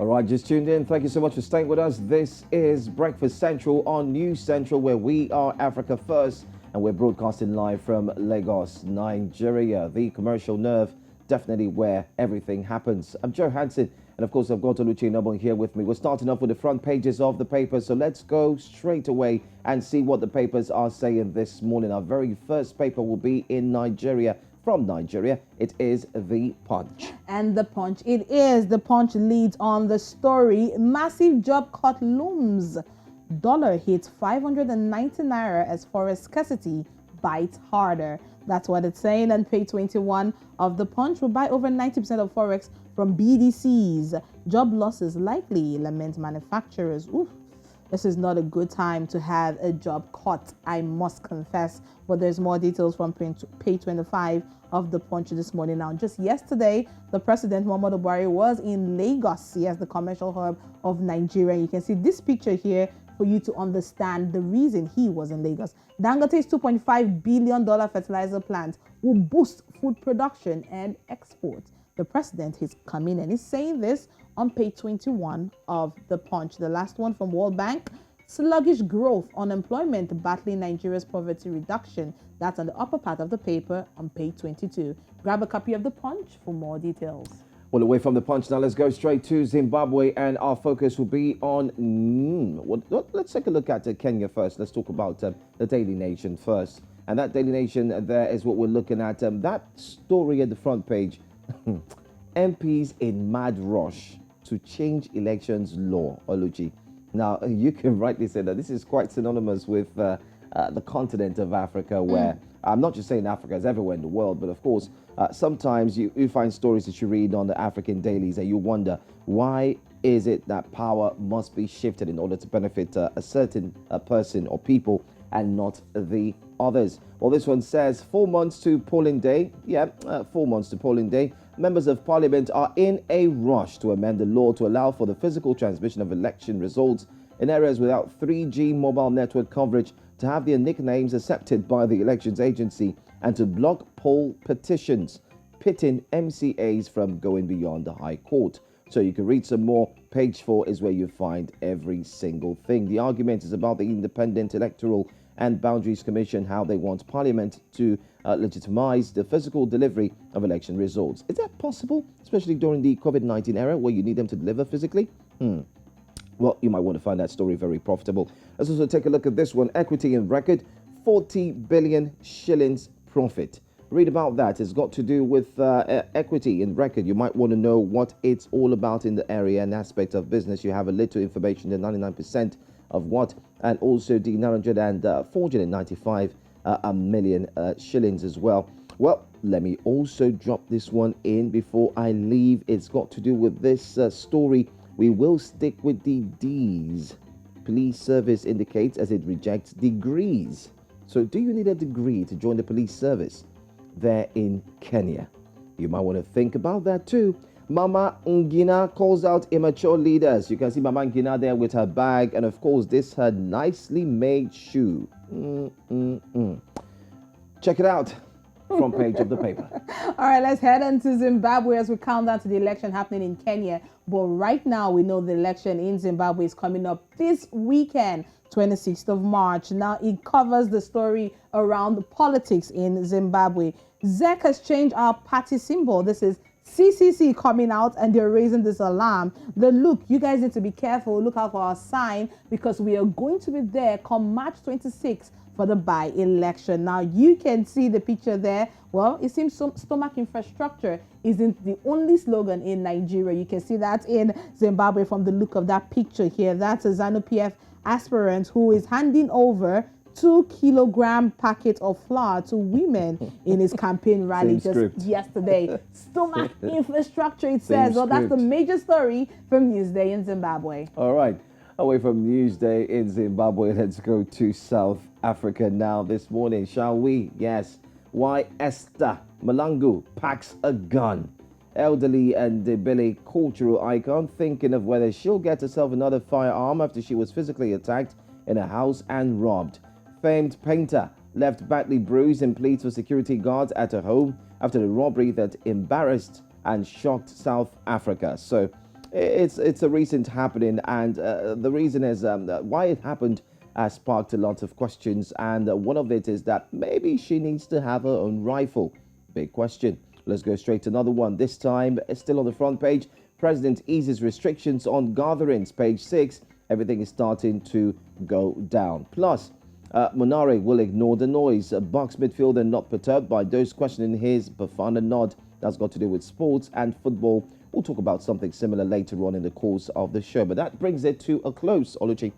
All right, just tuned in. Thank you so much for staying with us. This is Breakfast Central on News Central, where we are Africa First, and we're broadcasting live from Lagos, Nigeria, the commercial nerve, definitely where everything happens. I'm Joe Hansen, and of course, I've got Oluchi Noble here with me. We're starting off with the front pages of the paper, so let's go straight away and see what the papers are saying this morning. Our very first paper will be in Nigeria. From Nigeria, it is The Punch. And The Punch, it is. The Punch leads on the story. Massive job cut looms. Dollar hits 590 naira as Forex Scarcity bites harder. That's what it's saying. And page 21 of The Punch will buy over 90% of Forex from BDCs. Job losses likely, lament manufacturers. Oof. This is not a good time to have a job cut, I must confess. But there's more details from page 25 of The Punch this morning. Now, just yesterday, the President, Muhammadu Buhari, was in Lagos, yes, the commercial hub of Nigeria. You can see this picture here for you to understand the reason he was in Lagos. Dangote's $2.5 billion fertilizer plant will boost food production and exports. The president is coming and he's saying this on page 21 of The Punch. The last one from World Bank: sluggish growth, unemployment battling Nigeria's poverty reduction. That's on the upper part of the paper on page 22. Grab a copy of The Punch for more details. Well, away from The Punch now, let's go straight to Zimbabwe, and our focus will be on, let's take a look at Kenya first. Let's talk about the Daily Nation first. And that Daily Nation there is what we're looking at. That story at the front page, MPs in mad rush to change elections law, Oluchi. Now, you can rightly say that this is quite synonymous with the continent of Africa, where I'm not just saying Africa, it's everywhere in the world, but of course, sometimes you find stories that you read on the African dailies and you wonder, why is it that power must be shifted in order to benefit a certain person or people and not the others? Well, this one says 4 months to polling day. 4 months to polling day. Members of Parliament are in a rush to amend the law to allow for the physical transmission of election results in areas without 3G mobile network coverage, to have their nicknames accepted by the elections agency, and to block poll petitions, pitting MCAs from going beyond the High Court. So you can read some more. Page 4 is where you find every single thing. The argument is about the Independent Electoral and Boundaries Commission, how they want Parliament to legitimize the physical delivery of election results. Is that possible, especially during the COVID-19 era where you need them to deliver physically? Well, you might want to find that story very profitable. Let's also take a look at this one. Equity in record, 40 billion shillings profit. Read about that. It's got to do with equity in record. You might want to know what it's all about in the area and aspect of business. You have a little information, the 99% of what, and also the 495 million shillings as well. Well, let me also drop this one in before I leave. It's got to do with this story. We will stick with the D's. Police service indicates as it rejects degrees. So do you need a degree to join the police service there in Kenya? You might want to think about that too. Mama Ngina calls out immature leaders. You can see Mama Ngina there with her bag, and of course this her nicely made shoe. Check it out. Front page of the paper. All right, let's head on to Zimbabwe as we count down to the election happening in Kenya. But right now, we know the election in Zimbabwe is coming up this weekend, 26th of March. Now, it covers the story around the politics in Zimbabwe. ZEC has changed our party symbol. This is CCC coming out and they're raising this alarm. Look, you guys need to be careful. Look out for our sign, because we are going to be there come March 26th for the by-election. Now, you can see the picture there. Well, it seems stomach infrastructure isn't the only slogan in Nigeria. You can see that in Zimbabwe from the look of that picture here. That's a ZANU-PF aspirant who is handing over 2-kilogram packet of flour to women in his campaign rally yesterday. Stomach infrastructure, it says. Well, that's the major story from Newsday in Zimbabwe. All right. Away from Newsday in Zimbabwe, let's go to South Africa now this morning, shall we? Yes. Why Esther Malangu packs a gun. Elderly and Debele cultural icon thinking of whether she'll get herself another firearm after she was physically attacked in a house and robbed. Famed painter left badly bruised and pleads for security guards at her home after the robbery that embarrassed and shocked South Africa. So It's a recent happening, and the reason is why it happened has sparked a lot of questions, and one of it is that maybe she needs to have her own rifle. Big question. Let's go straight to another one. This time, still on the front page, President eases restrictions on gatherings. Page 6, everything is starting to go down. Plus, Monare will ignore the noise. Bucks midfielder not perturbed by those questioning his Bafana nod. That's got to do with sports and football. We'll talk about something similar later on in the course of the show. But that brings it to a close, Oluchi.